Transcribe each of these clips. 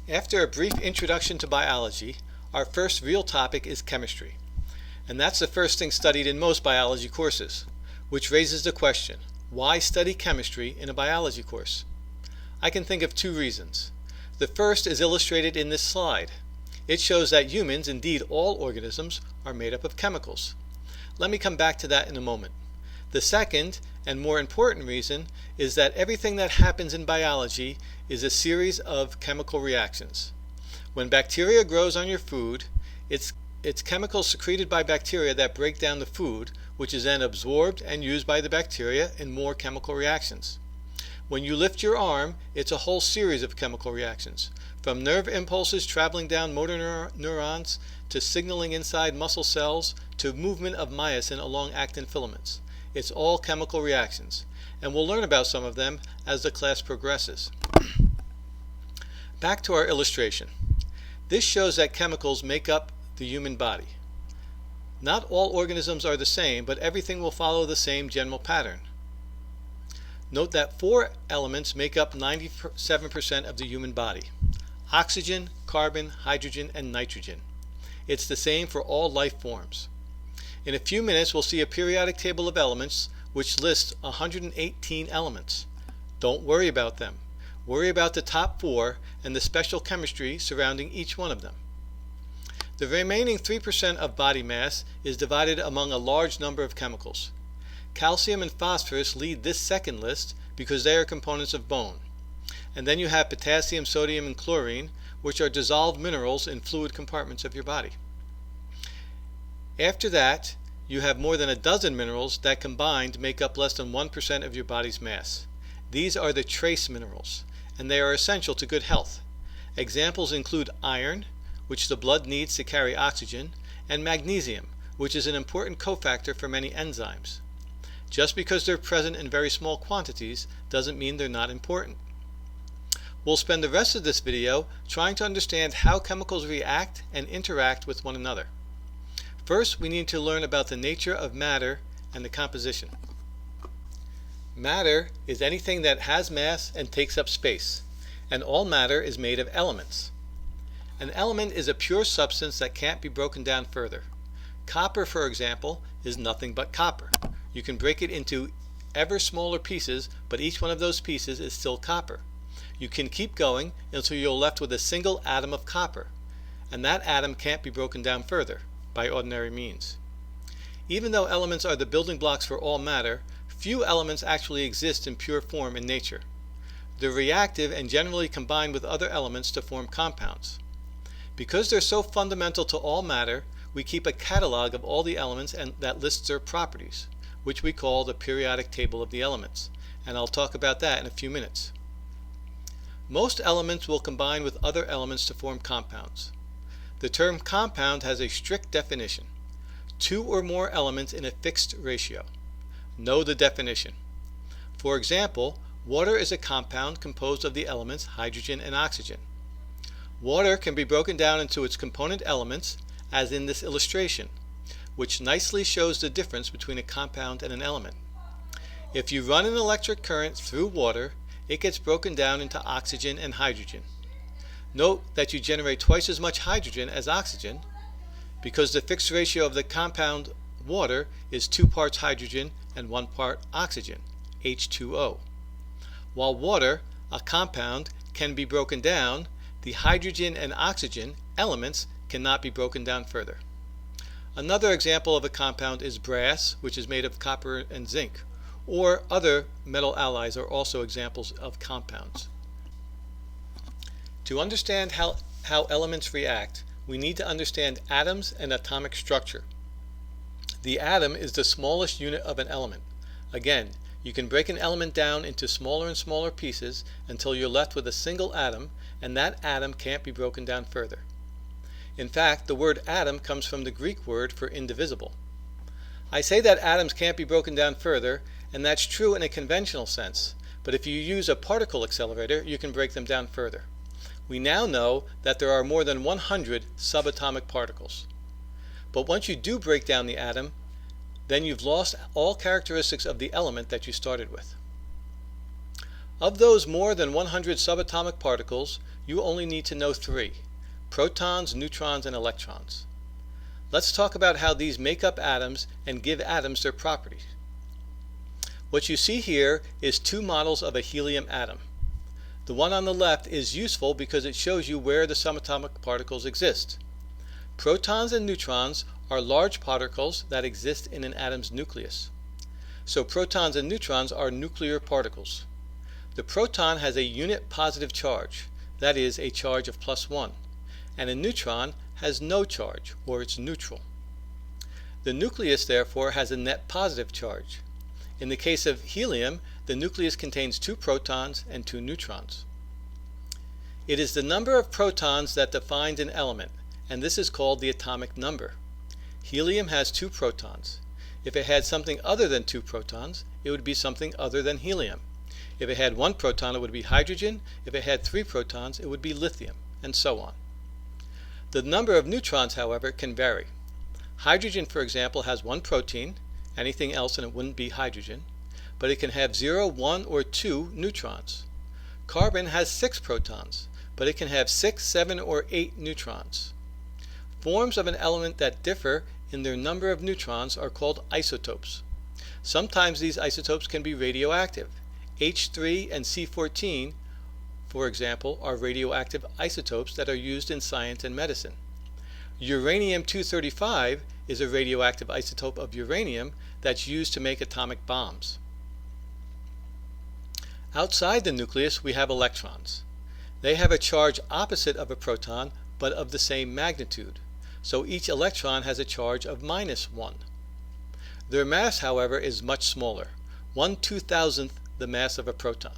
After a brief introduction to biology, our first real topic is chemistry. And that's the first thing studied in most biology courses, which raises the question, why study chemistry in a biology course? I can think of two reasons. The first is illustrated in this slide. It shows that humans, indeed all organisms, are made up of chemicals. Let me come back to that in a moment. The second, and more important reason, is that everything that happens in biology is a series of chemical reactions. When bacteria grows on your food, it's chemicals secreted by bacteria that break down the food, which is then absorbed and used by the bacteria in more chemical reactions. When you lift your arm, it's a whole series of chemical reactions, from nerve impulses traveling down motor neurons to signaling inside muscle cells to movement of myosin along actin filaments. It's all chemical reactions, and we'll learn about some of them as the class progresses. Back to our illustration. This shows that chemicals make up the human body. Not all organisms are the same, but everything will follow the same general pattern. Note that 4 elements make up 97% of the human body: oxygen, carbon, hydrogen, and nitrogen. It's the same for all life forms. In a few minutes, we'll see a periodic table of elements which lists 118 elements. Don't worry about them. Worry about the top 4 and the special chemistry surrounding each one of them. The remaining 3% of body mass is divided among a large number of chemicals. Calcium and phosphorus lead this second list because they are components of bone. And then you have potassium, sodium, and chlorine, which are dissolved minerals in fluid compartments of your body. After that, you have more than a dozen minerals that combined make up less than 1% of your body's mass. These are the trace minerals, and they are essential to good health. Examples include iron, which the blood needs to carry oxygen, and magnesium, which is an important cofactor for many enzymes. Just because they're present in very small quantities doesn't mean they're not important. We'll spend the rest of this video trying to understand how chemicals react and interact with one another. First, we need to learn about the nature of matter and the composition. Matter is anything that has mass and takes up space, and all matter is made of elements. An element is a pure substance that can't be broken down further. Copper, for example, is nothing but copper. You can break it into ever smaller pieces, but each one of those pieces is still copper. You can keep going until you're left with a single atom of copper, and that atom can't be broken down further by ordinary means. Even though elements are the building blocks for all matter, few elements actually exist in pure form in nature. They're reactive and generally combine with other elements to form compounds. Because they're so fundamental to all matter, we keep a catalog of all the elements and that lists their properties, which we call the periodic table of the elements, and I'll talk about that in a few minutes. Most elements will combine with other elements to form compounds. The term compound has a strict definition: 2 or more elements in a fixed ratio. Know the definition. For example, water is a compound composed of the elements hydrogen and oxygen. Water can be broken down into its component elements, as in this illustration, which nicely shows the difference between a compound and an element. If you run an electric current through water, it gets broken down into oxygen and hydrogen. Note that you generate twice as much hydrogen as oxygen because the fixed ratio of the compound water is 2 parts hydrogen and 1 part oxygen, H2O. While water, a compound, can be broken down, the hydrogen and oxygen elements cannot be broken down further. Another example of a compound is brass, which is made of copper and zinc, or other metal alloys are also examples of compounds. To understand how elements react, we need to understand atoms and atomic structure. The atom is the smallest unit of an element. Again, you can break an element down into smaller and smaller pieces until you're left with a single atom, and that atom can't be broken down further. In fact, the word atom comes from the Greek word for indivisible. I say that atoms can't be broken down further, and that's true in a conventional sense, but if you use a particle accelerator, you can break them down further. We now know that there are more than 100 subatomic particles. But once you do break down the atom, then you've lost all characteristics of the element that you started with. Of those more than 100 subatomic particles, you only need to know three: protons, neutrons, and electrons. Let's talk about how these make up atoms and give atoms their properties. What you see here is two models of a helium atom. The one on the left is useful because it shows you where the subatomic particles exist. Protons and neutrons are large particles that exist in an atom's nucleus. So protons and neutrons are nuclear particles. The proton has a unit positive charge, that is, a charge of +1, and a neutron has no charge, or it's neutral. The nucleus, therefore, has a net positive charge. In the case of helium, the nucleus contains 2 protons and 2 neutrons. It is the number of protons that defines an element, and this is called the atomic number. Helium has 2 protons. If it had something other than 2 protons, it would be something other than helium. If it had 1 proton, it would be hydrogen. If it had 3 protons, it would be lithium, and so on. The number of neutrons, however, can vary. Hydrogen, for example, has 1 protein. Anything else and it wouldn't be hydrogen. But it can have 0, 1, or 2 neutrons. Carbon has 6 protons, but it can have 6, 7, or 8 neutrons. Forms of an element that differ in their number of neutrons are called isotopes. Sometimes these isotopes can be radioactive. H3 and C14, for example, are radioactive isotopes that are used in science and medicine. Uranium-235 is a radioactive isotope of uranium that's used to make atomic bombs. Outside the nucleus, we have electrons. They have a charge opposite of a proton, but of the same magnitude. So each electron has a charge of -1. Their mass, however, is much smaller, 1/2000th the mass of a proton.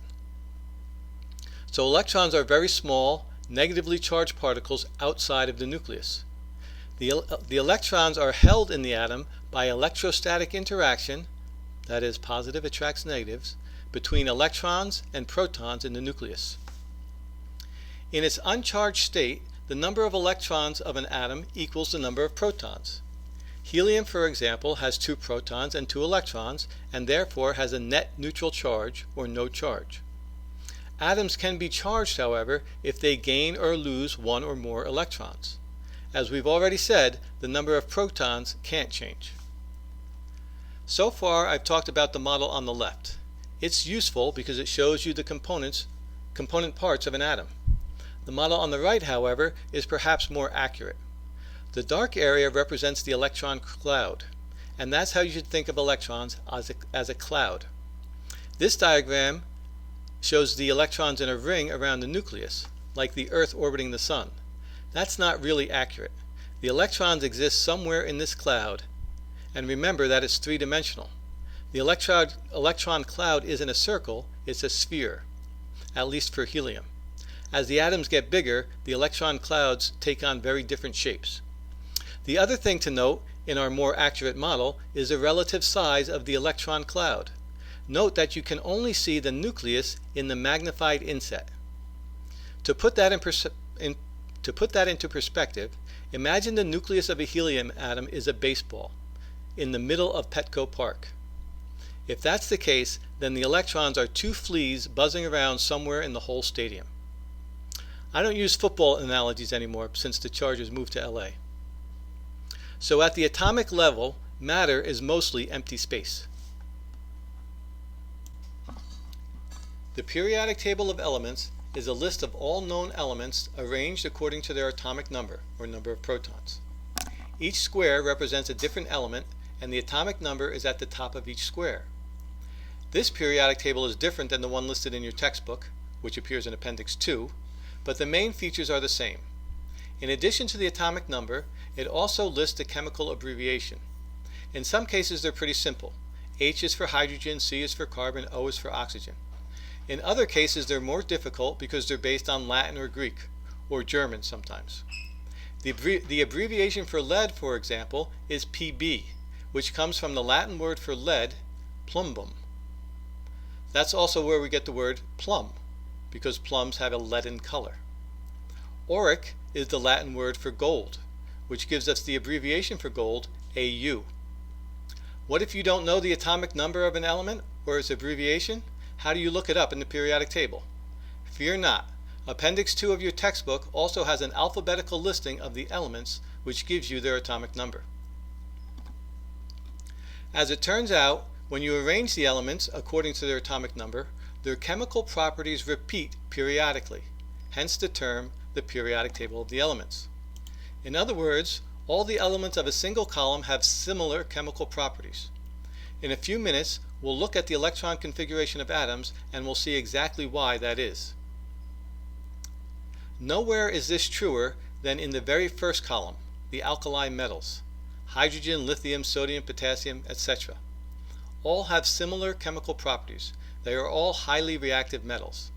So electrons are very small, negatively charged particles outside of the nucleus. The electrons are held in the atom by electrostatic interaction, that is, positive attracts negatives, between electrons and protons in the nucleus. In its uncharged state, the number of electrons of an atom equals the number of protons. Helium, for example, has 2 protons and 2 electrons, and therefore has a net neutral charge, or no charge. Atoms can be charged, however, if they gain or lose 1 or more electrons. As we've already said, the number of protons can't change. So far, I've talked about the model on the left. It's useful because it shows you the component parts of an atom. The model on the right, however, is perhaps more accurate. The dark area represents the electron cloud, and that's how you should think of electrons, as a cloud. This diagram shows the electrons in a ring around the nucleus, like the Earth orbiting the Sun. That's not really accurate. The electrons exist somewhere in this cloud, and remember that it's 3-dimensional. The electron cloud isn't a circle, it's a sphere, at least for helium. As the atoms get bigger, the electron clouds take on very different shapes. The other thing to note in our more accurate model is the relative size of the electron cloud. Note that you can only see the nucleus in the magnified inset. To put that into perspective, imagine the nucleus of a helium atom is a baseball in the middle of Petco Park. If that's the case, then the electrons are 2 fleas buzzing around somewhere in the whole stadium. I don't use football analogies anymore since the Chargers moved to LA. So at the atomic level, matter is mostly empty space. The periodic table of elements is a list of all known elements arranged according to their atomic number, or number of protons. Each square represents a different element, and the atomic number is at the top of each square. This periodic table is different than the one listed in your textbook, which appears in Appendix 2, but the main features are the same. In addition to the atomic number, it also lists the chemical abbreviation. In some cases they're pretty simple. H is for hydrogen, C is for carbon, O is for oxygen. In other cases they're more difficult because they're based on Latin or Greek, or German sometimes. The abbreviation for lead, for example, is Pb, which comes from the Latin word for lead, plumbum. That's also where we get the word plum, because plums have a leaden color. Auric is the Latin word for gold, which gives us the abbreviation for gold, Au. What if you don't know the atomic number of an element or its abbreviation? How do you look it up in the periodic table? Fear not. Appendix 2 of your textbook also has an alphabetical listing of the elements, which gives you their atomic number. As it turns out, when you arrange the elements according to their atomic number, their chemical properties repeat periodically, hence the term the periodic table of the elements. In other words, all the elements of a single column have similar chemical properties. In a few minutes, we'll look at the electron configuration of atoms and we'll see exactly why that is. Nowhere is this truer than in the very first column, the alkali metals: hydrogen, lithium, sodium, potassium, etc. All have similar chemical properties. They are all highly reactive metals.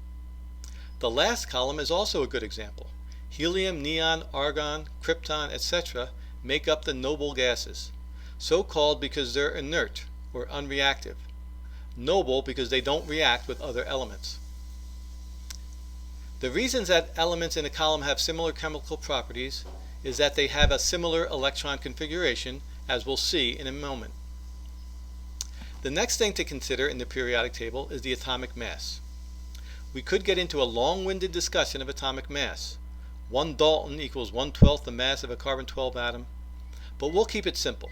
The last column is also a good example. Helium, neon, argon, krypton, etc. make up the noble gases, so called because they're inert or unreactive. Noble because they don't react with other elements. The reasons that elements in a column have similar chemical properties is that they have a similar electron configuration, as we'll see in a moment. The next thing to consider in the periodic table is the atomic mass. We could get into a long-winded discussion of atomic mass. 1 Dalton equals 1/12 the mass of a carbon-12 atom, but we'll keep it simple.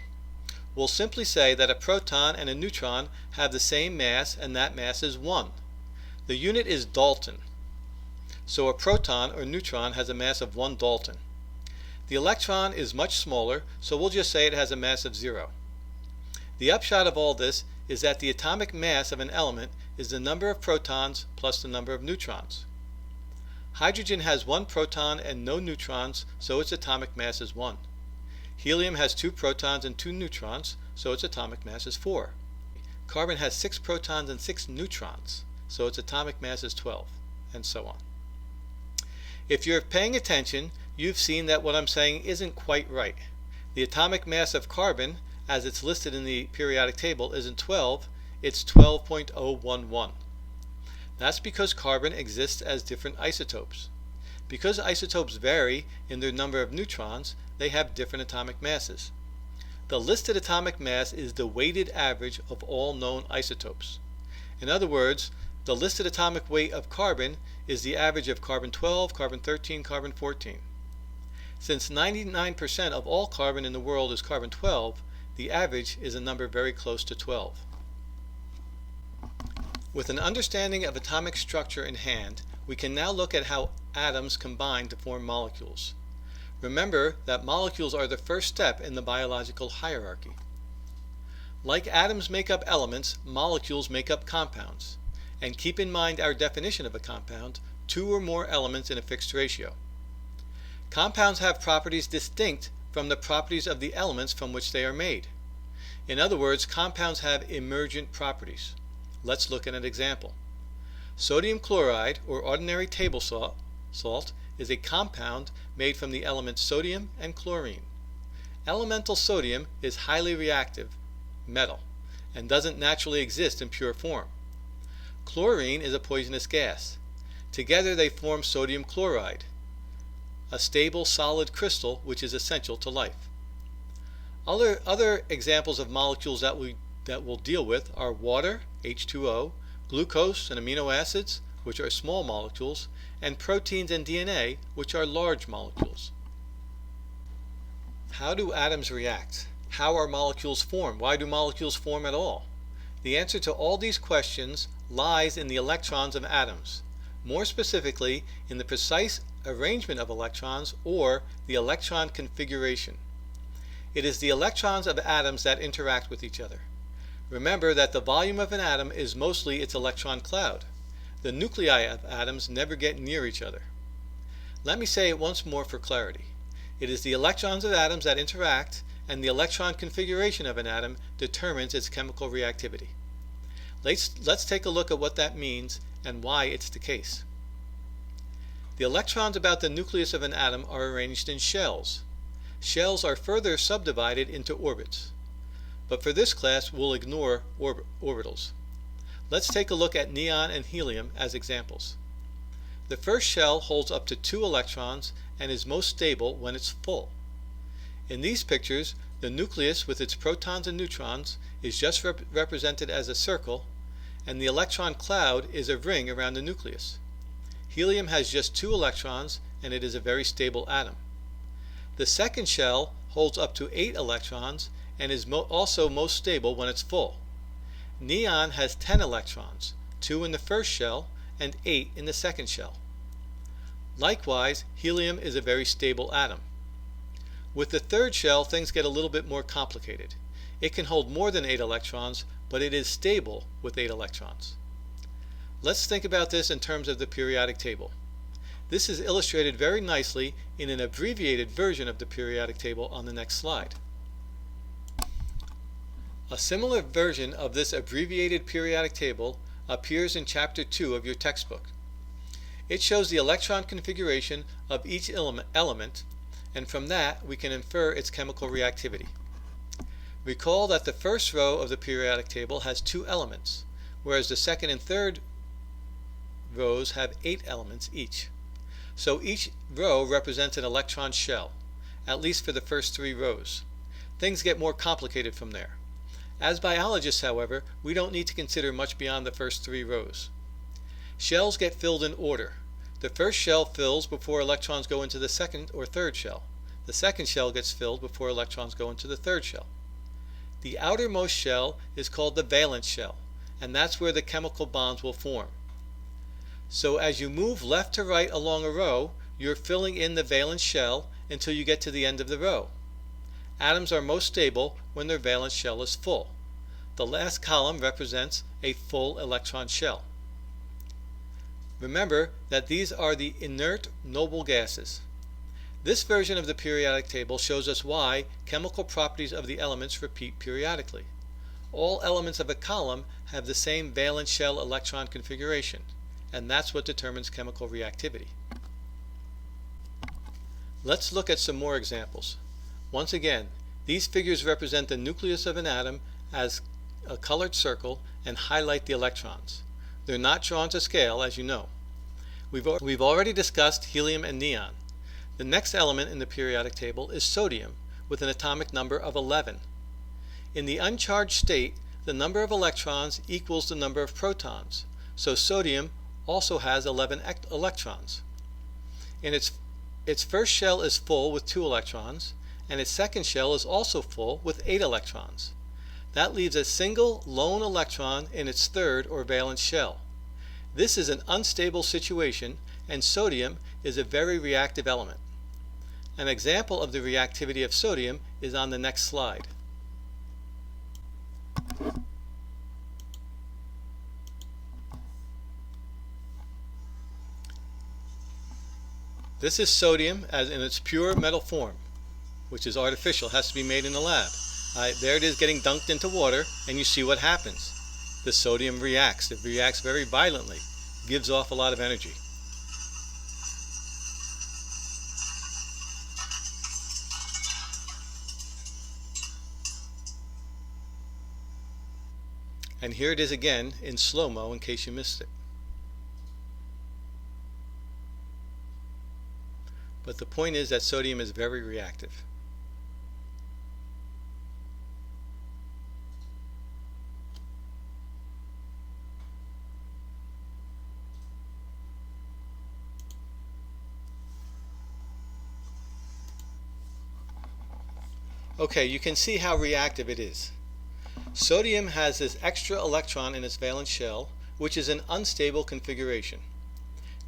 We'll simply say that a proton and a neutron have the same mass, and that mass is 1. The unit is Dalton. So a proton or neutron has a mass of 1 Dalton. The electron is much smaller, so we'll just say it has a mass of 0. The upshot of all this is that the atomic mass of an element is the number of protons plus the number of neutrons. Hydrogen has 1 proton and no neutrons, so its atomic mass is 1. Helium has 2 protons and 2 neutrons, so its atomic mass is 4. Carbon has 6 protons and 6 neutrons, so its atomic mass is 12, and so on. If you're paying attention, you've seen that what I'm saying isn't quite right. The atomic mass of carbon, as it's listed in the periodic table, isn't 12, it's 12.011. That's because carbon exists as different isotopes. Because isotopes vary in their number of neutrons, they have different atomic masses. The listed atomic mass is the weighted average of all known isotopes. In other words, the listed atomic weight of carbon is the average of carbon-12, carbon-13, carbon-14. Since 99% of all carbon in the world is carbon-12, the average is a number very close to 12. With an understanding of atomic structure in hand, we can now look at how atoms combine to form molecules. Remember that molecules are the first step in the biological hierarchy. Like atoms make up elements, molecules make up compounds. And keep in mind our definition of a compound: 2 or more elements in a fixed ratio. Compounds have properties distinct from the properties of the elements from which they are made. In other words, compounds have emergent properties. Let's look at an example. Sodium chloride, or ordinary table salt, is a compound made from the elements sodium and chlorine. Elemental sodium is highly reactive metal and doesn't naturally exist in pure form. Chlorine is a poisonous gas. Together they form sodium chloride, a stable solid crystal which is essential to life. Other examples of molecules that we'll deal with are water, H2O, glucose and amino acids, which are small molecules, and proteins and DNA, which are large molecules. How do atoms react? How are molecules formed? Why do molecules form at all? The answer to all these questions lies in the electrons of atoms, more specifically in the precise arrangement of electrons, or the electron configuration. It is the electrons of atoms that interact with each other. Remember that the volume of an atom is mostly its electron cloud. The nuclei of atoms never get near each other. Let me say it once more for clarity. It is the electrons of atoms that interact, and the electron configuration of an atom determines its chemical reactivity. Let's take a look at what that means and why it's the case. The electrons about the nucleus of an atom are arranged in shells. Shells are further subdivided into orbits. But for this class, we'll ignore orbitals. Let's take a look at neon and helium as examples. The first shell holds up to 2 electrons and is most stable when it's full. In these pictures, the nucleus with its protons and neutrons is just represented as a circle, and the electron cloud is a ring around the nucleus. helium has just 2 electrons and it is a very stable atom. The second shell holds up to 8 electrons and is also most stable when it's full. Neon has 10 electrons, 2 in the first shell and 8 in the second shell. Likewise, helium is a very stable atom. With the third shell, things get a little bit more complicated. It can hold more than 8 electrons, but it is stable with 8 electrons. Let's think about this in terms of the periodic table. This is illustrated very nicely in an abbreviated version of the periodic table on the next slide. A similar version of this abbreviated periodic table appears in Chapter 2 of your textbook. It shows the electron configuration of each element, and from that we can infer its chemical reactivity. Recall that the first row of the periodic table has 2 elements, whereas the second and third rows have 8 elements each. So each row represents an electron shell, at least for the first 3 rows. Things get more complicated from there. As biologists, however, we don't need to consider much beyond the first 3 rows. Shells get filled in order. The first shell fills before electrons go into the second or third shell. The second shell gets filled before electrons go into the third shell. The outermost shell is called the valence shell, and that's where the chemical bonds will form. So as you move left to right along a row, you're filling in the valence shell until you get to the end of the row. Atoms are most stable when their valence shell is full. The last column represents a full electron shell. Remember that these are the inert noble gases. This version of the periodic table shows us why chemical properties of the elements repeat periodically. All elements of a column have the same valence shell electron configuration, and that's what determines chemical reactivity. Let's look at some more examples. Once again, these figures represent the nucleus of an atom as a colored circle and highlight the electrons. They're not drawn to scale, as you know. We've already discussed helium and neon. The next element in the periodic table is sodium, with an atomic number of 11. In the uncharged state, the number of electrons equals the number of protons, so sodium also has 11 electrons. In its first shell is full with 2 electrons, and its second shell is also full with 8 electrons. That leaves a single lone electron in its third or valence shell. This is an unstable situation, and sodium is a very reactive element. An example of the reactivity of sodium is on the next slide. This is sodium as in its pure metal form, which is artificial, has to be made in the lab. There it is getting dunked into water, and you see what happens. The sodium reacts. It reacts very violently, gives off a lot of energy. And here it is again in slow-mo in case you missed it. But the point is that sodium is very reactive. Okay, you can see how reactive it is. Sodium has this extra electron in its valence shell, which is an unstable configuration.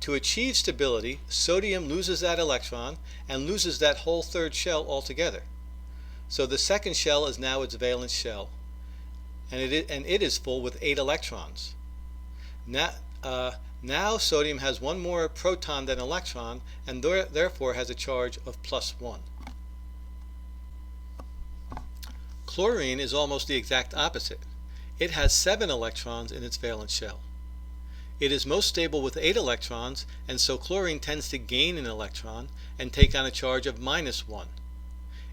To achieve stability, sodium loses that electron and loses that whole third shell altogether. So the second shell is now its valence shell, and it is full with 8 electrons. Now sodium has one more proton than electron, and therefore has a charge of +1. Chlorine is almost the exact opposite. It has 7 electrons in its valence shell. It is most stable with 8 electrons, and so chlorine tends to gain an electron and take on a charge of -1.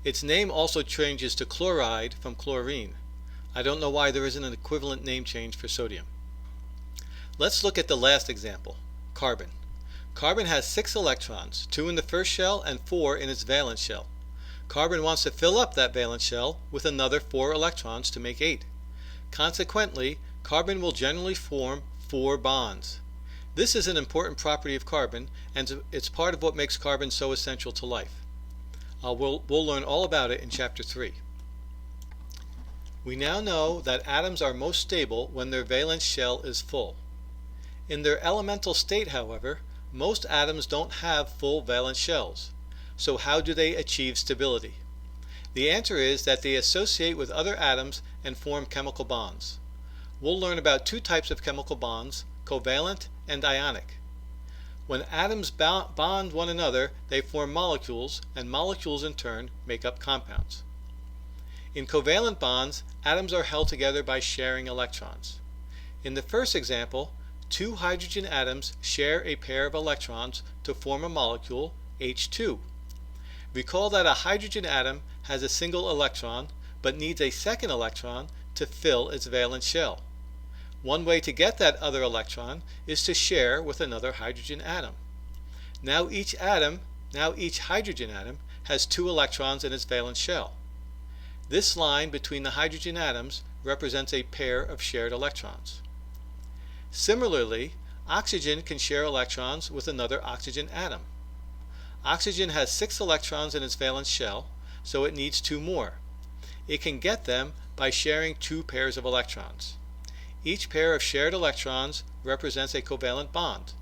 Its name also changes to chloride from chlorine. I don't know why there isn't an equivalent name change for sodium. Let's look at the last example, carbon. Carbon has 6 electrons, 2 in the first shell and 4 in its valence shell. Carbon wants to fill up that valence shell with another 4 electrons to make 8. Consequently, carbon will generally form 4 bonds. This is an important property of carbon, and it's part of what makes carbon so essential to life. We'll learn all about it in Chapter 3. We now know that atoms are most stable when their valence shell is full. In their elemental state, however, most atoms don't have full valence shells. So how do they achieve stability? The answer is that they associate with other atoms and form chemical bonds. We'll learn about two types of chemical bonds, covalent and ionic. When atoms bond one another, they form molecules, and molecules in turn make up compounds. In covalent bonds, atoms are held together by sharing electrons. In the first example, two hydrogen atoms share a pair of electrons to form a molecule, H2. Recall that a hydrogen atom has a single electron, but needs a second electron to fill its valence shell. One way to get that other electron is to share with another hydrogen atom. Now each hydrogen atom has two electrons in its valence shell. This line between the hydrogen atoms represents a pair of shared electrons. Similarly, oxygen can share electrons with another oxygen atom. Oxygen has 6 electrons in its valence shell, so it needs 2 more. It can get them by sharing 2 pairs of electrons. Each pair of shared electrons represents a covalent bond.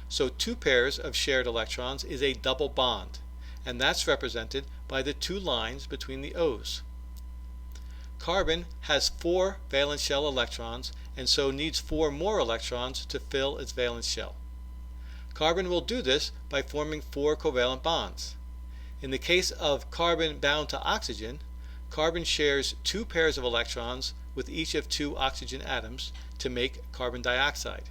So 2 pairs of shared electrons is a double bond, and that's represented by the 2 lines between the O's. Carbon has 4 valence shell electrons and so needs 4 more electrons to fill its valence shell. Carbon will do this by forming 4 covalent bonds. In the case of carbon bound to oxygen, carbon shares 2 pairs of electrons with each of 2 oxygen atoms to make carbon dioxide.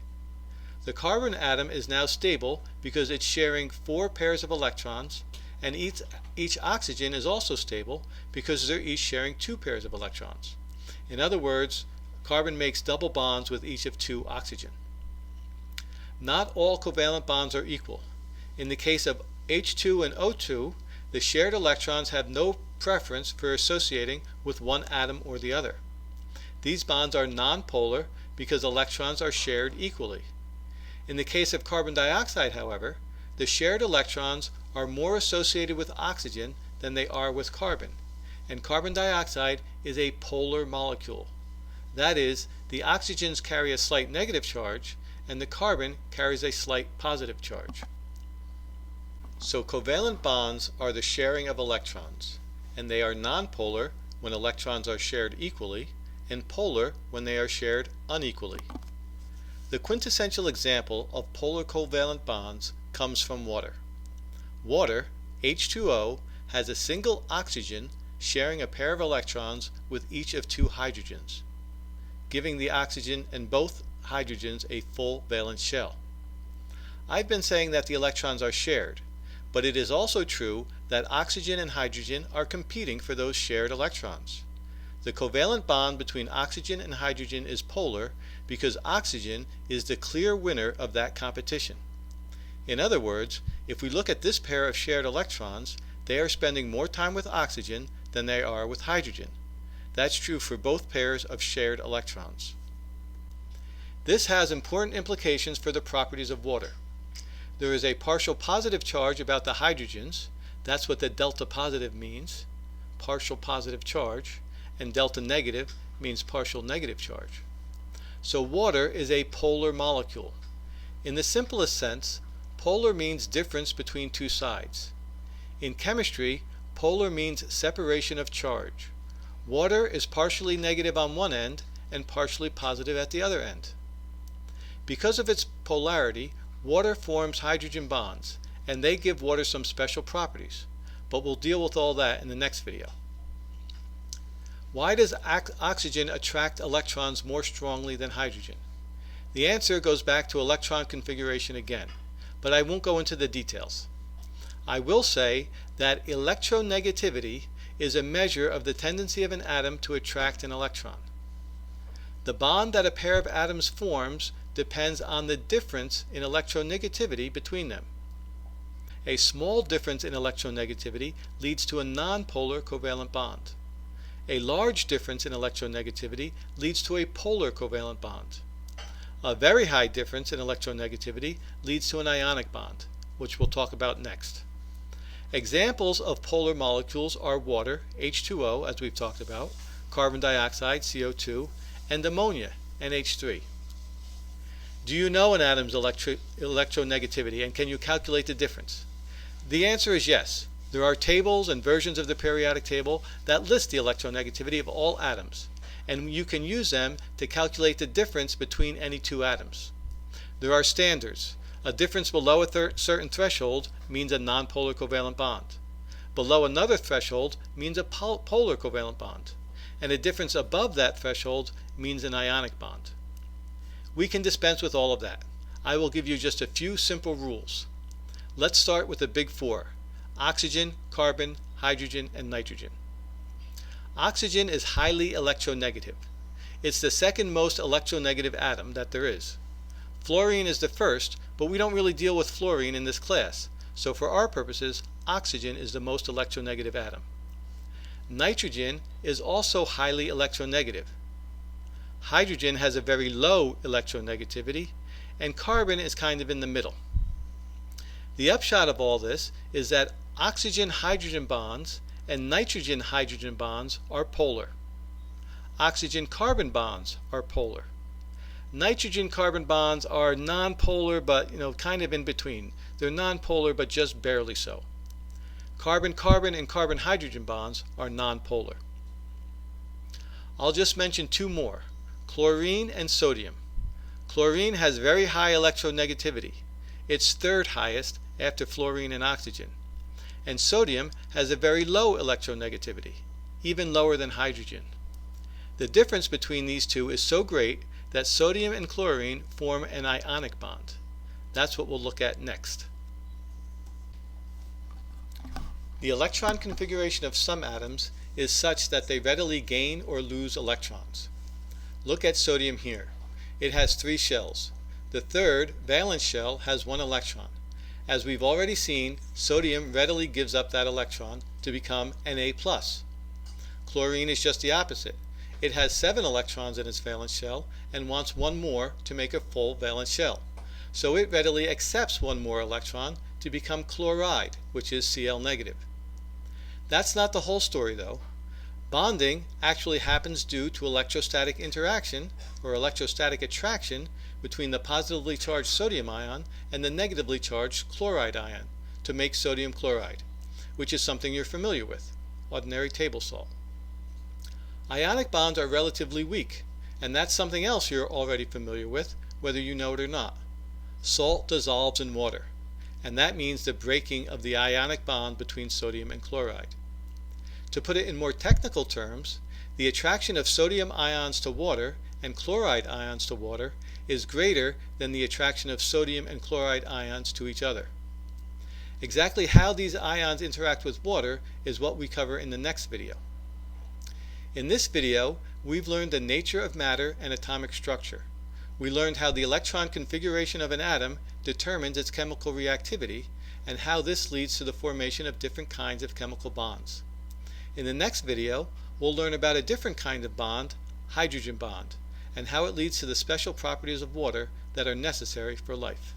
The carbon atom is now stable because it's sharing 4 pairs of electrons, and each oxygen is also stable because they're each sharing 2 pairs of electrons. In other words, carbon makes double bonds with each of 2 oxygen. Not all covalent bonds are equal. In the case of H2 and O2, the shared electrons have no preference for associating with one atom or the other. These bonds are nonpolar because electrons are shared equally. In the case of carbon dioxide, however, the shared electrons are more associated with oxygen than they are with carbon, and carbon dioxide is a polar molecule. That is, the oxygens carry a slight negative charge and the carbon carries a slight positive charge. So covalent bonds are the sharing of electrons, and they are nonpolar when electrons are shared equally and polar when they are shared unequally. The quintessential example of polar covalent bonds comes from water. Water, H2O, has a single oxygen sharing a pair of electrons with each of 2 hydrogens, giving the oxygen and both hydrogens a full valence shell. I've been saying that the electrons are shared, but it is also true that oxygen and hydrogen are competing for those shared electrons. The covalent bond between oxygen and hydrogen is polar because oxygen is the clear winner of that competition. In other words, if we look at this pair of shared electrons, they are spending more time with oxygen than they are with hydrogen. That's true for both pairs of shared electrons. This has important implications for the properties of water. There is a partial positive charge about the hydrogens. That's what the delta positive means, partial positive charge, and delta negative means partial negative charge. So water is a polar molecule. In the simplest sense, polar means difference between 2 sides. In chemistry, polar means separation of charge. Water is partially negative on one end and partially positive at the other end. Because of its polarity, water forms hydrogen bonds, and they give water some special properties, but we'll deal with all that in the next video. Why does oxygen attract electrons more strongly than hydrogen? The answer goes back to electron configuration again, but I won't go into the details. I will say that electronegativity is a measure of the tendency of an atom to attract an electron. The bond that a pair of atoms forms depends on the difference in electronegativity between them. A small difference in electronegativity leads to a nonpolar covalent bond. A large difference in electronegativity leads to a polar covalent bond. A very high difference in electronegativity leads to an ionic bond, which we'll talk about next. Examples of polar molecules are water, H2O, as we've talked about, carbon dioxide, CO2, and ammonia, NH3. Do you know an atom's electronegativity, and can you calculate the difference? The answer is yes. There are tables and versions of the periodic table that list the electronegativity of all atoms, and you can use them to calculate the difference between any two atoms. There are standards. A difference below a certain threshold means a nonpolar covalent bond. Below another threshold means a polar covalent bond. And a difference above that threshold means an ionic bond. We can dispense with all of that. I will give you just a few simple rules. Let's start with the big four: oxygen, carbon, hydrogen, and nitrogen. Oxygen is highly electronegative. It's the second most electronegative atom that there is. Fluorine is the first, but we don't really deal with fluorine in this class, so for our purposes, oxygen is the most electronegative atom. Nitrogen is also highly electronegative. Hydrogen has a very low electronegativity, and carbon is kind of in the middle. The upshot of all this is that oxygen-hydrogen bonds and nitrogen-hydrogen bonds are polar. Oxygen-carbon bonds are polar. Nitrogen-carbon bonds are nonpolar, but kind of in between. They're nonpolar, but just barely so. Carbon-carbon and carbon-hydrogen bonds are nonpolar. I'll just mention two more: chlorine and sodium. Chlorine has very high electronegativity. It's third highest after fluorine and oxygen. And sodium has a very low electronegativity, even lower than hydrogen. The difference between these two is so great that sodium and chlorine form an ionic bond. That's what we'll look at next. The electron configuration of some atoms is such that they readily gain or lose electrons. Look at sodium here. It has 3 shells. The third, valence shell, has 1 electron. As we've already seen, sodium readily gives up that electron to become Na+. Chlorine is just the opposite. It has 7 electrons in its valence shell and wants 1 more to make a full valence shell. So it readily accepts 1 more electron to become chloride, which is Cl negative. That's not the whole story though. Bonding actually happens due to electrostatic interaction or electrostatic attraction between the positively charged sodium ion and the negatively charged chloride ion to make sodium chloride, which is something you're familiar with, ordinary table salt. Ionic bonds are relatively weak, and that's something else you're already familiar with, whether you know it or not. Salt dissolves in water, and that means the breaking of the ionic bond between sodium and chloride. To put it in more technical terms, the attraction of sodium ions to water and chloride ions to water is greater than the attraction of sodium and chloride ions to each other. Exactly how these ions interact with water is what we cover in the next video. In this video, we've learned the nature of matter and atomic structure. We learned how the electron configuration of an atom determines its chemical reactivity and how this leads to the formation of different kinds of chemical bonds. In the next video, we'll learn about a different kind of bond, hydrogen bond, and how it leads to the special properties of water that are necessary for life.